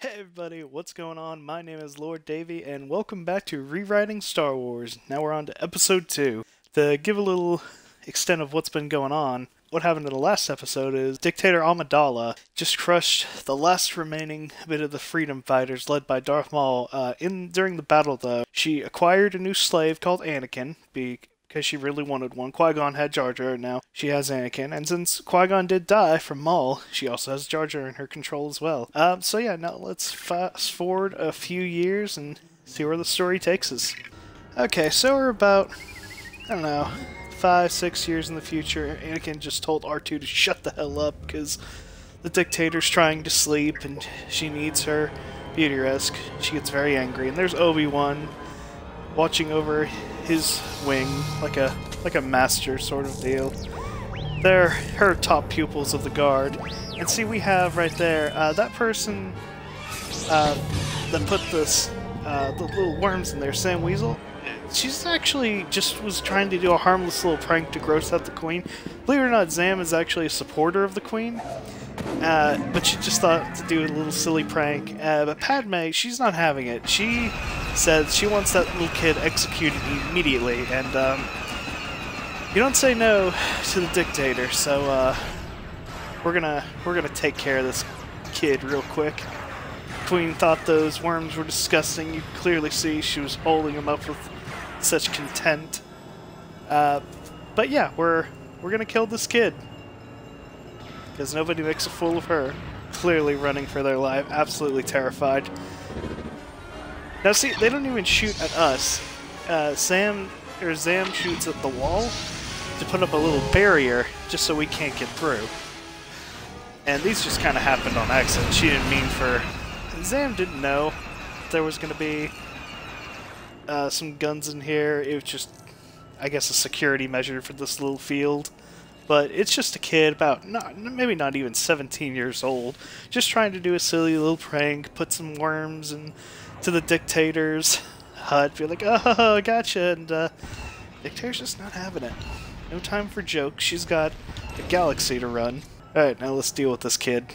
Hey everybody, what's going on? My name is Lord Davy, and welcome back to Rewriting Star Wars. Now we're on to episode 2. To give a little extent of what's been going on, what happened in the last episode is Dictator Amidala just crushed the last remaining bit of the Freedom Fighters led by Darth Maul. During the battle, though, she acquired a new slave called Anakin, because she really wanted one. Qui-Gon had Jar Jar, now she has Anakin. And since Qui-Gon did die from Maul, she also has Jar Jar in her control as well. So yeah, now let's fast forward a few years and see where the story takes us. Okay, so we're about, I don't know, 5-6 years in the future. Anakin just told R2 to shut the hell up because the dictator's trying to sleep and she needs her beauty rest. She gets very angry, and there's Obi-Wan watching over his wing like a master sort of deal. They're her top pupils of the guard. And see, we have right there that person that put the little worms in there, Sam Weasel. She's actually just was trying to do a harmless little prank to gross out the Queen. Believe it or not, Zam is actually a supporter of the Queen. But she just thought to do a little silly prank. But Padme, she's not having it. She says she wants that little kid executed immediately, and you don't say no to the dictator. So we're gonna take care of this kid real quick. Queen thought those worms were disgusting. You could clearly see she was holding them up with such content. But yeah, we're gonna kill this kid, because nobody makes a fool of her. Clearly running for their life, absolutely terrified. Now see, they don't even shoot at us. Zam shoots at the wall to put up a little barrier just so we can't get through. And these just kind of happened on accident. She didn't mean for... Zam didn't know there was going to be some guns in here. It was just, I guess, a security measure for this little field. But it's just a kid about, maybe not even 17 years old, just trying to do a silly little prank, put some worms into the dictator's hut, be like, oh, gotcha, and dictator's just not having it. No time for jokes, she's got a galaxy to run. Alright, now let's deal with this kid.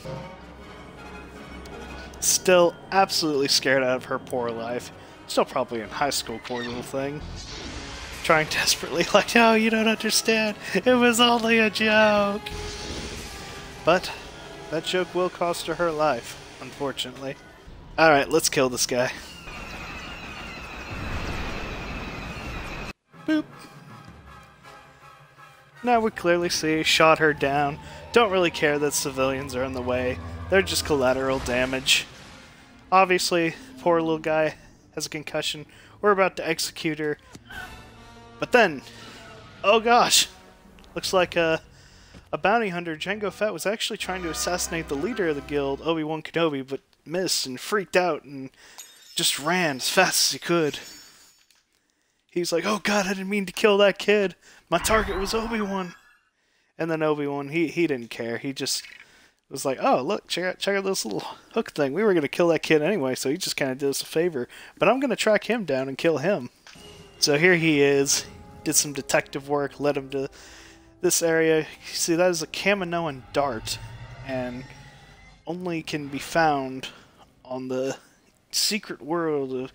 Still absolutely scared out of her poor life. Still probably in high school, poor little thing. Trying desperately, like, no, you don't understand. It was only a joke. But that joke will cost her her life, unfortunately. Alright, let's kill this guy. Boop. Now we clearly see, shot her down. Don't really care that civilians are in the way. They're just collateral damage. Obviously, poor little guy has a concussion. We're about to execute her. But then, oh gosh, looks like a bounty hunter, Jango Fett, was actually trying to assassinate the leader of the guild, Obi-Wan Kenobi, but missed and freaked out and just ran as fast as he could. He's like, oh god, I didn't mean to kill that kid. My target was Obi-Wan. And then Obi-Wan, he didn't care. He just was like, oh, look, check out this little hook thing. We were going to kill that kid anyway, so he just kind of did us a favor. But I'm going to track him down and kill him. So here he is, did some detective work, led him to this area. See, that is a Kaminoan dart, and only can be found on the secret world of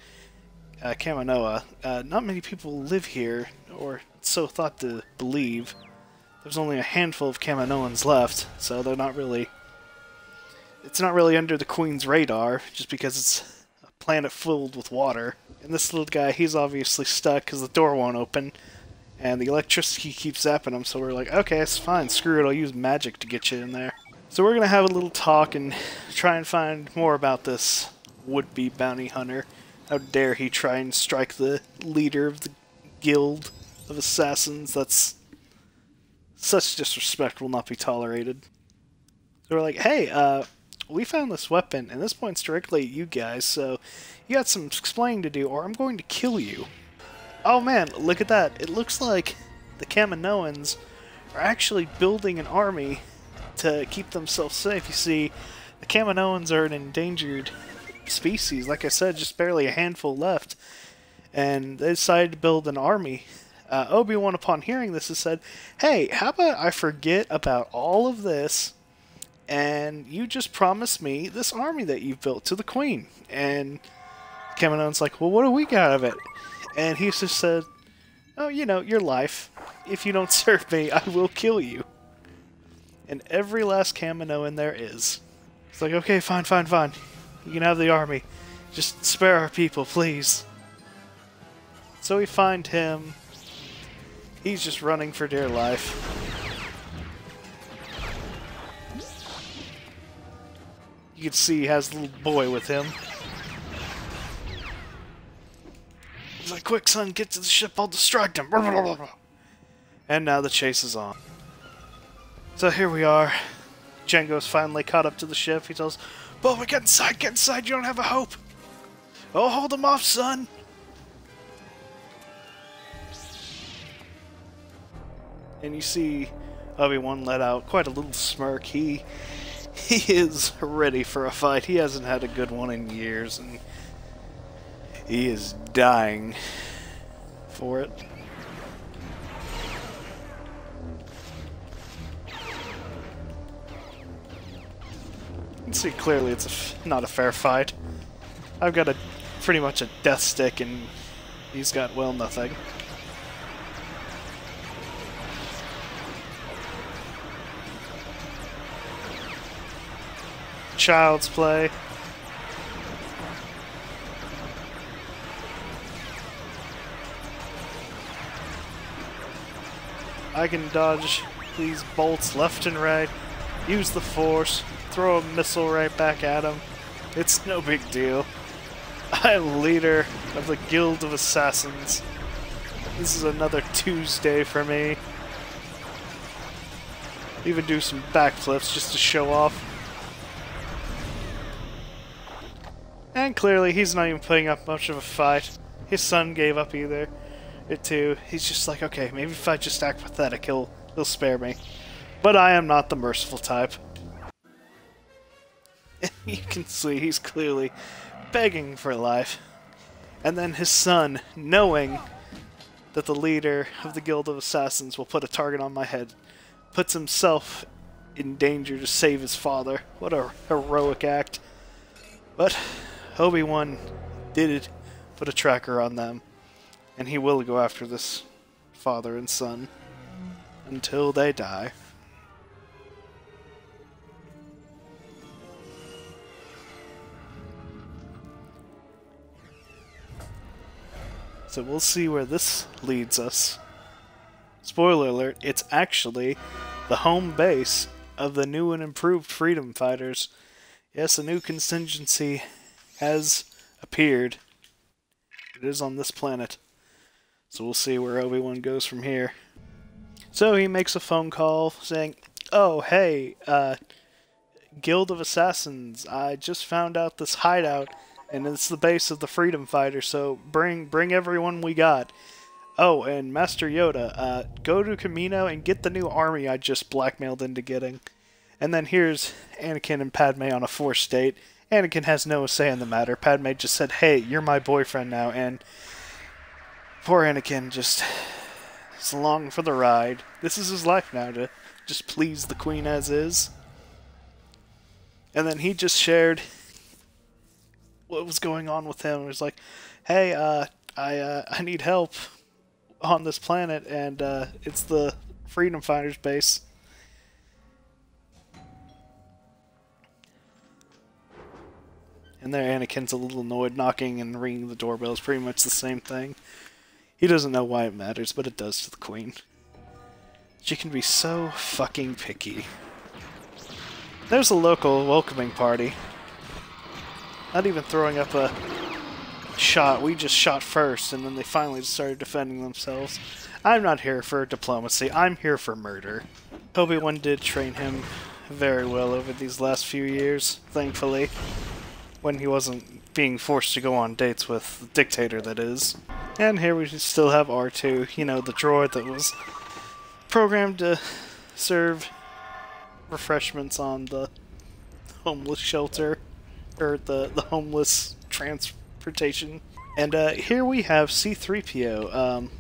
Kaminoa. Not many people live here, or so thought to believe. There's only a handful of Kaminoans left, so they're not really... It's not really under the Queen's radar, just because it's a planet filled with water. And this little guy, he's obviously stuck because the door won't open. And the electricity keeps zapping him, so we're like, okay, it's fine, screw it, I'll use magic to get you in there. So we're going to have a little talk and try and find more about this would-be bounty hunter. How dare he try and strike the leader of the guild of assassins. That's... Such disrespect will not be tolerated. So we're like, hey, we found this weapon, and this points directly at you guys, so you got some explaining to do, or I'm going to kill you. Oh man, look at that. It looks like the Kaminoans are actually building an army to keep themselves safe. You see, the Kaminoans are an endangered species. Like I said, just barely a handful left. And they decided to build an army. Obi-Wan, upon hearing this, has said, hey, how about I forget about all of this and you just promised me this army that you've built to the Queen. And Kaminoan's like, well, what do we got out of it? And he just said, oh, you know, your life. If you don't serve me, I will kill you. And every last Kaminoan there is. It's like, okay, fine, fine, fine. You can have the army. Just spare our people, please. So we find him. He's just running for dear life. You can see he has a little boy with him. He's like, quick, son, get to the ship, I'll distract him. And now the chase is on. So here we are. Django's finally caught up to the ship. He tells Boba, get inside, you don't have a hope. Oh, hold him off, son. And you see Obi-Wan let out quite a little smirk. He is ready for a fight. He hasn't had a good one in years, and he is dying for it. You can see clearly it's not a fair fight. I've got pretty much a death stick, and he's got, well, nothing. Child's play. I can dodge these bolts left and right, use the Force, throw a missile right back at him. It's no big deal. I'm leader of the Guild of Assassins. This is another Tuesday for me. Even do some backflips just to show off. And clearly, he's not even putting up much of a fight. His son gave up either. Too. He's just like, okay, maybe if I just act pathetic, he'll spare me. But I am not the merciful type. And you can see he's clearly begging for life. And then his son, knowing that the leader of the Guild of Assassins will put a target on my head, puts himself in danger to save his father. What a heroic act. But Obi-Wan did put a tracker on them, and he will go after this father and son until they die. So we'll see where this leads us. Spoiler alert, it's actually the home base of the new and improved Freedom Fighters. Yes, a new contingency has appeared. It is on this planet. So we'll see where Obi-Wan goes from here. So he makes a phone call saying, oh, hey, Guild of Assassins, I just found out this hideout, and it's the base of the Freedom Fighter, so bring everyone we got. Oh, and Master Yoda, go to Kamino and get the new army I just blackmailed into getting. And then here's Anakin and Padme on a Force date. Anakin has no say in the matter. Padme just said, hey, you're my boyfriend now, and poor Anakin just is along for the ride. This is his life now, to just please the Queen as is. And then he just shared what was going on with him. He was like, hey, I need help on this planet, and it's the Freedom Fighters base. And there Anakin's a little annoyed, knocking and ringing the doorbell is pretty much the same thing. He doesn't know why it matters, but it does to the Queen. She can be so fucking picky. There's a local welcoming party. Not even throwing up a shot, we just shot first, and then they finally started defending themselves. I'm not here for diplomacy, I'm here for murder. Obi-Wan did train him very well over these last few years, thankfully. When he wasn't being forced to go on dates with the dictator, that is. And here we still have R2, you know, the droid that was programmed to serve refreshments on the homeless shelter, or the homeless transportation. And here we have C-3PO.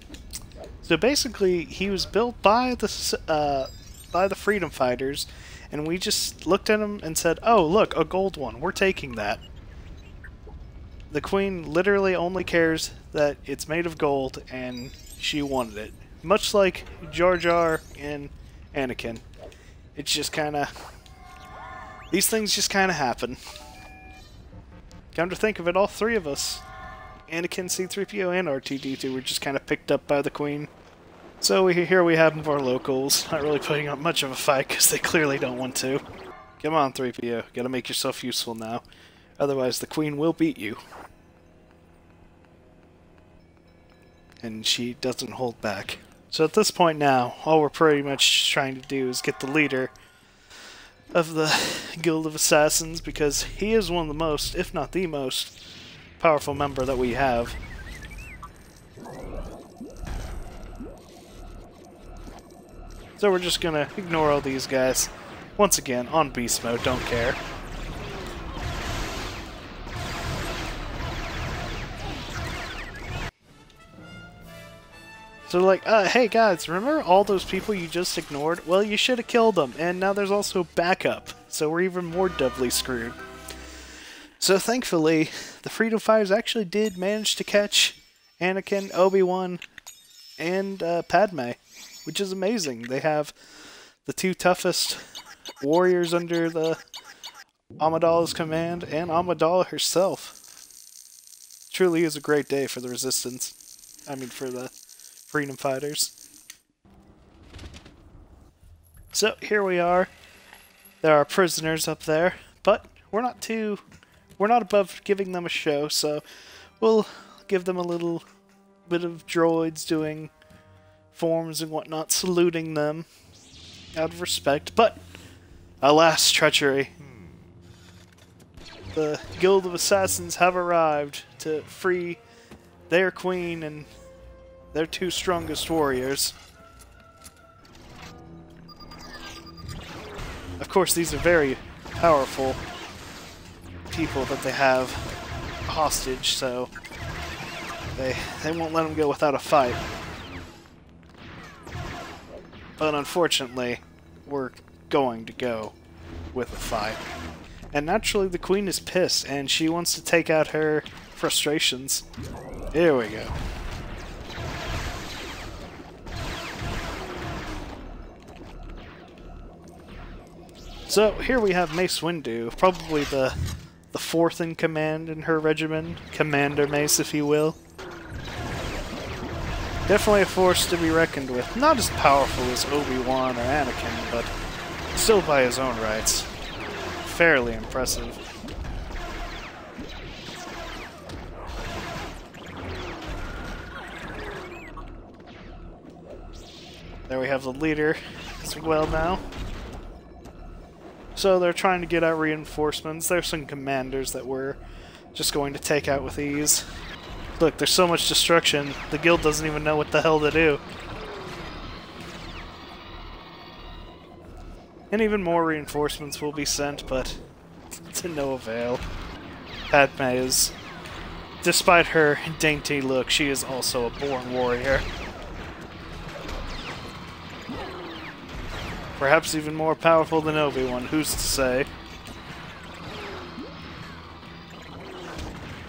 So basically, he was built by the Freedom Fighters, And we just looked at him and said, oh, look, a gold one. We're taking that. The queen literally only cares that it's made of gold, and she wanted it. Much like Jar Jar and Anakin. It's just kind of... These things just kind of happen. Come to think of it, all three of us, Anakin, C-3PO, and R2-D2, were just kind of picked up by the queen. So here we have more locals, not really putting up much of a fight because they clearly don't want to. Come on, 3PO, gotta make yourself useful now. Otherwise the queen will beat you. And she doesn't hold back. So at this point now, all we're pretty much trying to do is get the leader of the Guild of Assassins, because he is one of the most, if not the most, powerful member that we have. So we're just gonna ignore all these guys. Once again, on beast mode, don't care. So like, hey guys, remember all those people you just ignored? Well, you should have killed them, and now there's also backup, so we're even more doubly screwed. So thankfully, the Freedom Fighters actually did manage to catch Anakin, Obi-Wan, and Padme, which is amazing. They have the two toughest warriors under the Amidala's command, and Amidala herself. Truly is a great day for the Resistance. I mean, for the Freedom Fighters. So here we are. There are prisoners up there, but we're not above giving them a show, so we'll give them a little bit of droids doing forms and whatnot, saluting them out of respect. But alas, treachery. The Guild of Assassins have arrived to free their queen and their two strongest warriors. Of course, these are very powerful people that they have hostage, so they won't let them go without a fight. But unfortunately, we're going to go with a fight. And naturally, the queen is pissed, and she wants to take out her frustrations. Here we go. So here we have Mace Windu, probably the fourth in command in her regiment, Commander Mace, if you will. Definitely a force to be reckoned with. Not as powerful as Obi-Wan or Anakin, but still by his own rights. Fairly impressive. There we have the leader as well now. So they're trying to get out reinforcements. There's some commanders that we're just going to take out with ease. Look, there's so much destruction, the guild doesn't even know what the hell to do. And even more reinforcements will be sent, but to no avail. Padme is, despite her dainty look, she is also a born warrior. Perhaps even more powerful than Obi-Wan, who's to say?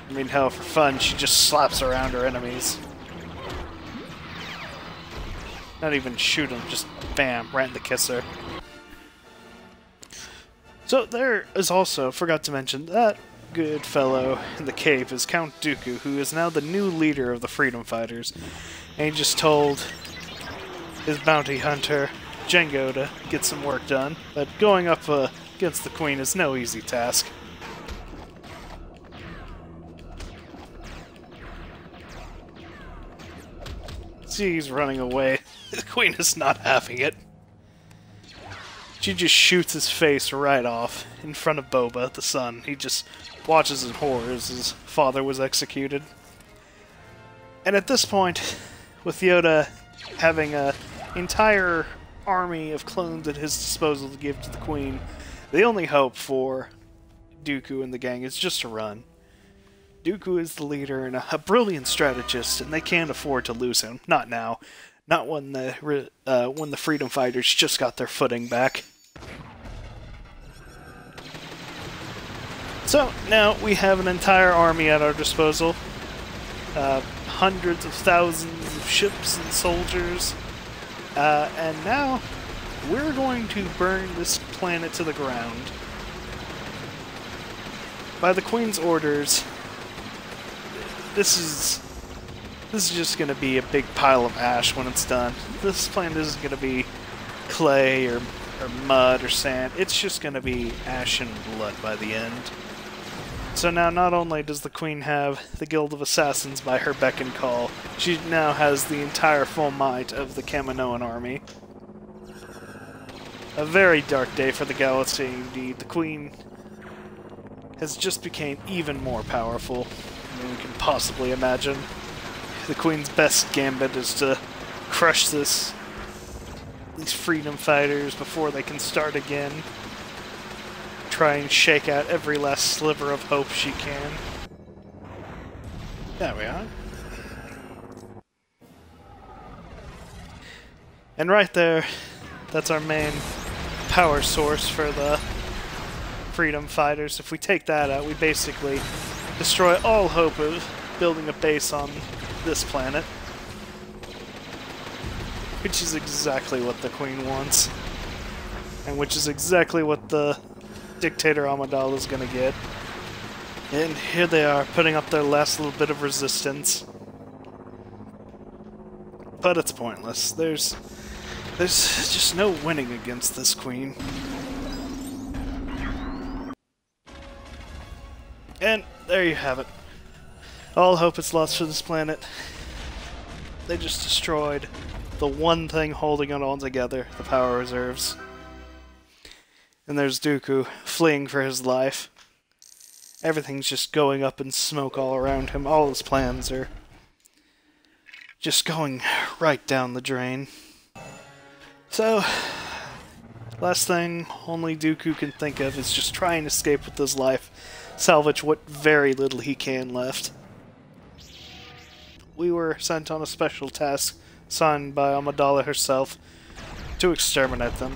I mean, hell, for fun, she just slaps around her enemies. Not even shoot them, just bam, right in the kisser. So there is also, forgot to mention, that good fellow in the cape is Count Dooku, who is now the new leader of the Freedom Fighters. And he just told his bounty hunter, Jango, to get some work done. But going up against the Queen is no easy task. See, he's running away. The Queen is not having it. She just shoots his face right off in front of Boba, the son. He just watches in horror as his father was executed. And at this point, with Yoda having an entire army of clones at his disposal to give to the Queen, the only hope for Dooku and the gang is just to run. Dooku is the leader and a brilliant strategist, and they can't afford to lose him. Not now. Not when the Freedom Fighters just got their footing back. So now we have an entire army at our disposal. Hundreds of thousands of ships and soldiers. And now we're going to burn this planet to the ground. By the Queen's orders, this is just going to be a big pile of ash when it's done. This planet isn't going to be clay or mud or sand. It's just going to be ash and blood by the end. So now not only does the Queen have the Guild of Assassins by her beck and call, she now has the entire full might of the Kaminoan army. A very dark day for the galaxy indeed. The Queen has just become even more powerful than we can possibly imagine. The Queen's best gambit is to crush these freedom fighters before they can start again. Try and shake out every last sliver of hope she can. There we are. And right there, that's our main power source for the freedom fighters. If we take that out, we basically destroy all hope of building a base on this planet. Which is exactly what the Queen wants. And which is exactly what the Dictator Amidala is going to get. And here they are, putting up their last little bit of resistance. But it's pointless. There's just no winning against this Queen. And there you have it. All hope is lost for this planet. They just destroyed the one thing holding it all together, the power reserves. And there's Dooku, fleeing for his life. Everything's just going up in smoke all around him. All his plans are just going right down the drain. So, last thing only Dooku can think of is just try and escape with his life, salvage what very little he can left. We were sent on a special task, signed by Amidala herself, to exterminate them.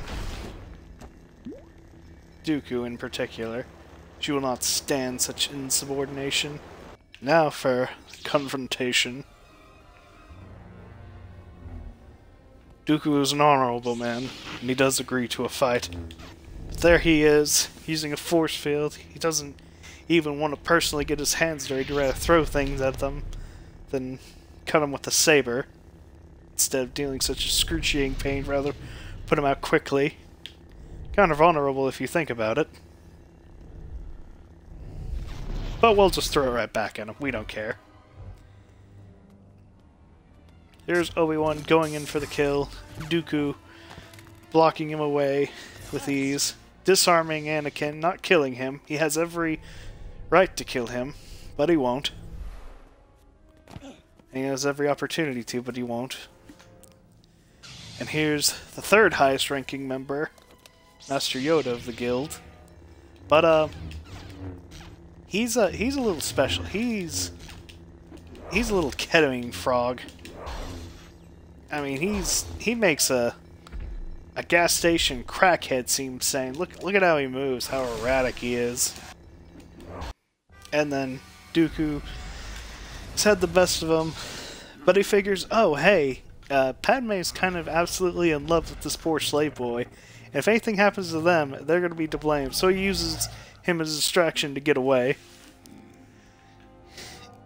Dooku in particular. She will not stand such insubordination. Now for confrontation. Dooku is an honorable man, and he does agree to a fight. But there he is, using a force field. He doesn't even want to personally get his hands dirty. He'd rather throw things at them than cut them with a saber. Instead of dealing such excruciating pain, rather put him out quickly. Kind of honorable if you think about it. But we'll just throw it right back at him. We don't care. Here's Obi-Wan going in for the kill. Dooku blocking him away with ease. Disarming Anakin, not killing him. He has every right to kill him, but he won't. And he has every opportunity to, but he won't. And here's the third highest ranking member, Master Yoda of the guild. But he's a little special. He's a little ketamine frog. I mean, he makes a gas station crackhead seem sane. Look at how he moves, how erratic he is. And then Dooku has had the best of him, but he figures, oh hey, Padme's kind of absolutely in love with this poor slave boy. And if anything happens to them, they're going to be to blame. So he uses him as a distraction to get away.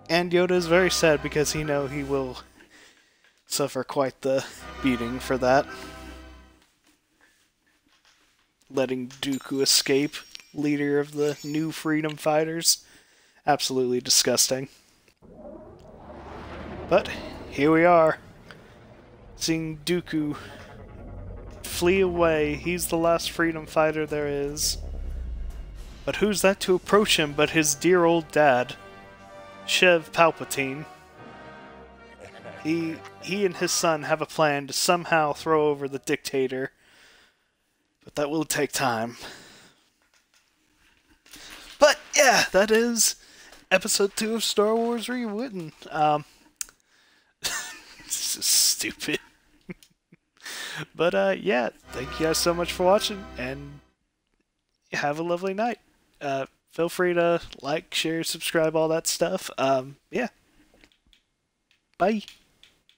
And Yoda is very sad because he knows he will suffer quite the beating for that. Letting Dooku escape, leader of the new freedom fighters. Absolutely disgusting. But here we are, seeing Dooku flee away. He's the last freedom fighter there is. But who's that to approach him but his dear old dad, Sheev Palpatine. He and his son have a plan to somehow throw over the dictator, but that will take time. But yeah, that is episode 2 of Star Wars Rewritten. This is stupid. But yeah, thank you guys so much for watching, and have a lovely night. feel free to like, share, subscribe, all that stuff. Yeah. Bye.